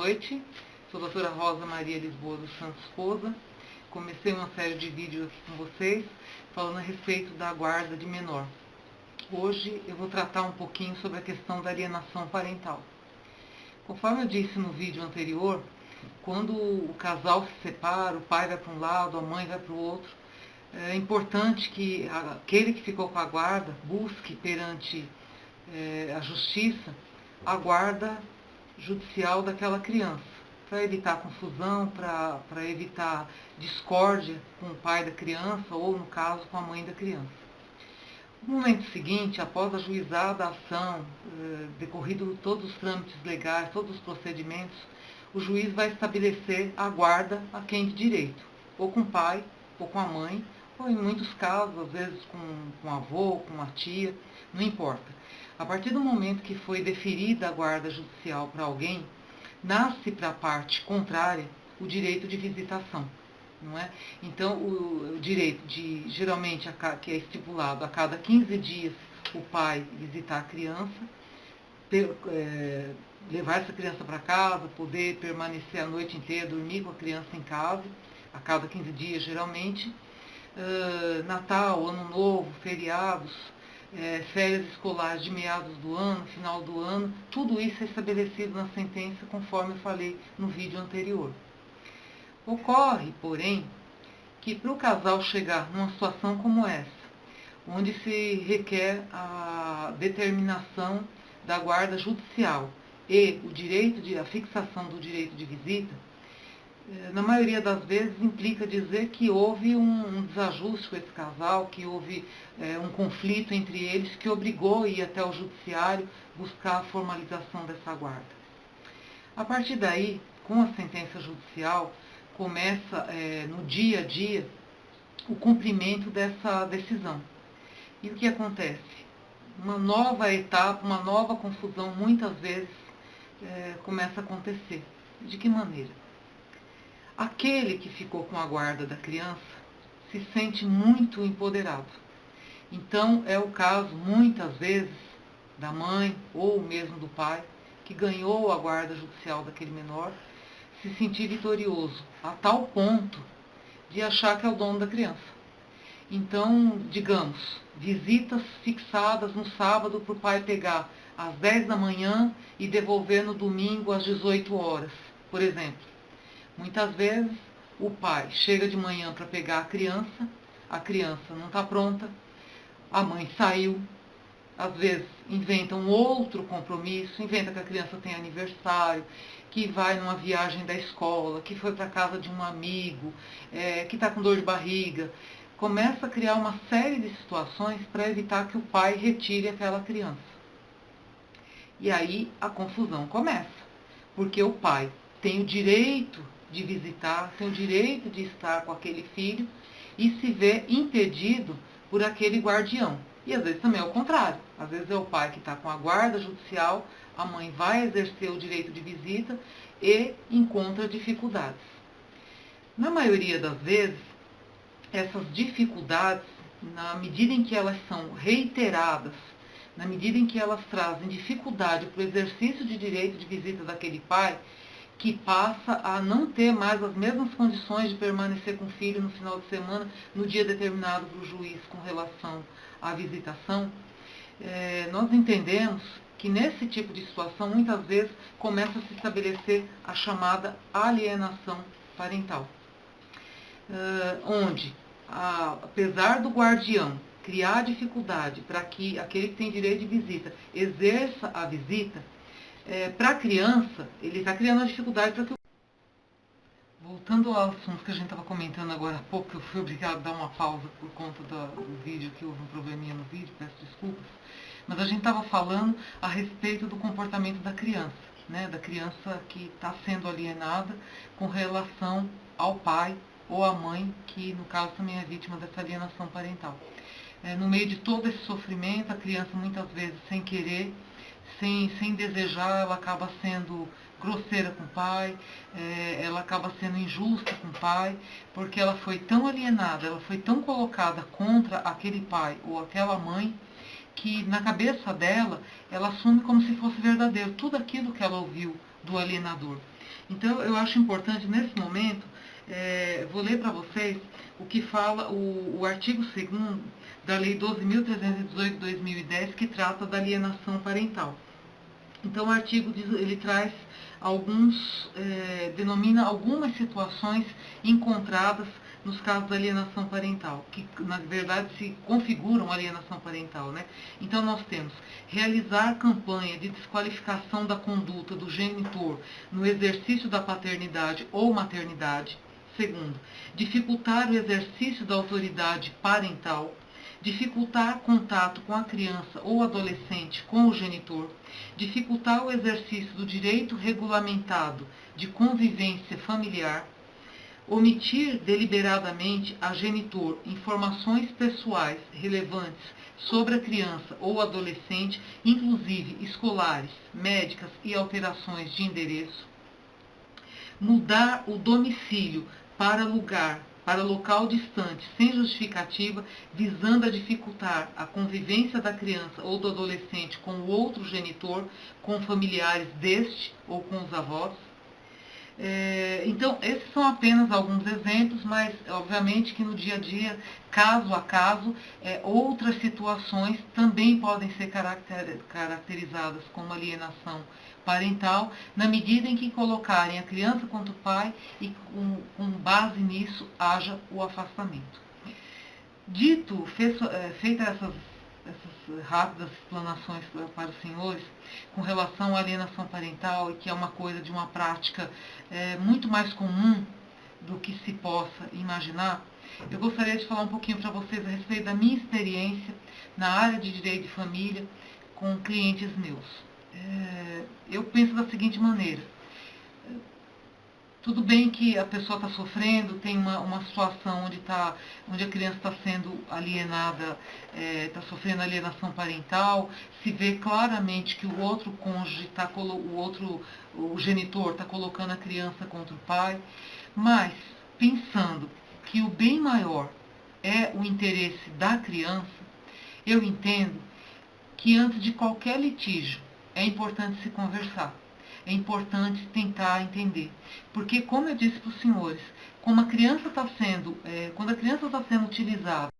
noite, sou a doutora Rosa Maria Lisboa dos Santos Poza. Comecei uma série de vídeos aqui com vocês, falando a respeito da guarda de menor. Hoje eu vou tratar um pouquinho sobre a questão da alienação parental. Conforme eu disse no vídeo anterior, quando o casal se separa, o pai vai para um lado, a mãe vai para o outro, é importante que aquele que ficou com a guarda busque perante a justiça a guarda judicial daquela criança, para evitar confusão, para evitar discórdia com o pai da criança ou, no caso, com a mãe da criança. No momento seguinte, após ajuizada a ação, decorrido todos os trâmites legais, todos os procedimentos, o juiz vai estabelecer a guarda a quem de direito, ou com o pai, ou com a mãe, ou em muitos casos, às vezes com o avô, com a tia, não importa. A partir do momento que foi deferida a guarda judicial para alguém, nasce para a parte contrária o direito de visitação, não é? Então, o direito de, geralmente, que é estipulado a cada 15 dias, o pai visitar a criança, levar essa criança para casa, poder permanecer a noite inteira, dormir com a criança em casa, a cada 15 dias, geralmente. Natal, Ano Novo, feriados, férias escolares de meados do ano, final do ano, tudo isso é estabelecido na sentença, conforme eu falei no vídeo anterior. Ocorre, porém, que para o casal chegar numa situação como essa, onde se requer a determinação da guarda judicial e a fixação do direito de visita, na maioria das vezes implica dizer que houve um desajuste com esse casal, que houve um conflito entre eles que obrigou a ir até o judiciário buscar a formalização dessa guarda. A partir daí, com a sentença judicial, começa no dia a dia o cumprimento dessa decisão. E o que acontece? Uma nova etapa, uma nova confusão, muitas vezes, começa a acontecer. De que maneira? Aquele que ficou com a guarda da criança se sente muito empoderado. Então, é o caso, muitas vezes, da mãe ou mesmo do pai, que ganhou a guarda judicial daquele menor, se sentir vitorioso, a tal ponto de achar que é o dono da criança. Então, digamos, visitas fixadas no sábado para o pai pegar às 10 da manhã e devolver no domingo às 18 horas, por exemplo. Muitas vezes o pai chega de manhã para pegar a criança não está pronta, a mãe saiu, às vezes inventa um outro compromisso, inventa que a criança tem aniversário, que vai numa viagem da escola, que foi para a casa de um amigo, que está com dor de barriga. Começa a criar uma série de situações para evitar que o pai retire aquela criança. E aí a confusão começa, porque o pai tem o direito de visitar, tem o direito de estar com aquele filho e se vê impedido por aquele guardião. E às vezes também é o contrário. Às vezes é o pai que está com a guarda judicial, a mãe vai exercer o direito de visita e encontra dificuldades. Na maioria das vezes, essas dificuldades, na medida em que elas são reiteradas, na medida em que elas trazem dificuldade para o exercício de direito de visita daquele pai, que passa a não ter mais as mesmas condições de permanecer com o filho no final de semana, no dia determinado para o juiz com relação à visitação, nós entendemos que nesse tipo de situação, muitas vezes, começa a se estabelecer a chamada alienação parental, onde, apesar do guardião criar dificuldade para que aquele que tem direito de visita exerça a visita, para a criança, ele está criando a dificuldade para que... Voltando ao assunto que a gente estava comentando agora há pouco, eu fui obrigada a dar uma pausa por conta do vídeo, que houve um probleminha no vídeo, peço desculpas, mas a gente estava falando a respeito do comportamento da criança, né? Da criança que está sendo alienada com relação ao pai ou à mãe, que no caso também é vítima dessa alienação parental. No meio de todo esse sofrimento, a criança muitas vezes sem querer, sem desejar, ela acaba sendo grosseira com o pai, ela acaba sendo injusta com o pai, porque ela foi tão alienada, ela foi tão colocada contra aquele pai ou aquela mãe, que na cabeça dela, ela assume como se fosse verdadeiro tudo aquilo que ela ouviu do alienador. Então, eu acho importante, nesse momento, vou ler para vocês o que fala o artigo 2º da Lei 12.318 de 2010, que trata da alienação parental. Então, o artigo ele traz denomina algumas situações encontradas nos casos da alienação parental, que na verdade se configuram alienação parental, né? Então nós temos realizar campanha de desqualificação da conduta do genitor no exercício da paternidade ou maternidade. Segundo, dificultar o exercício da autoridade parental, dificultar contato com a criança ou adolescente com o genitor, dificultar o exercício do direito regulamentado de convivência familiar, omitir deliberadamente a genitor informações pessoais relevantes sobre a criança ou adolescente, inclusive escolares, médicas e alterações de endereço, mudar o domicílio para local distante, sem justificativa, visando a dificultar a convivência da criança ou do adolescente com o outro genitor, com familiares deste ou com os avós. Então, esses são apenas alguns exemplos, mas obviamente que no dia a dia, caso a caso, outras situações também podem ser caracterizadas como alienação parental, na medida em que colocarem a criança contra o pai e com base nisso haja o afastamento. Feitas essas rápidas explanações para os senhores com relação à alienação parental, e que é uma coisa de uma prática muito mais comum do que se possa imaginar, eu gostaria de falar um pouquinho para vocês a respeito da minha experiência na área de direito de família com clientes meus. Eu penso da seguinte maneira: tudo bem que a pessoa está sofrendo, tem uma situação onde a criança está sendo alienada, está sofrendo alienação parental, se vê claramente que o outro cônjuge, o genitor está colocando a criança contra o pai, mas pensando que o bem maior é o interesse da criança, eu entendo que antes de qualquer litígio é importante se conversar. É importante tentar entender. Porque, como eu disse para os senhores, quando a criança está sendo utilizada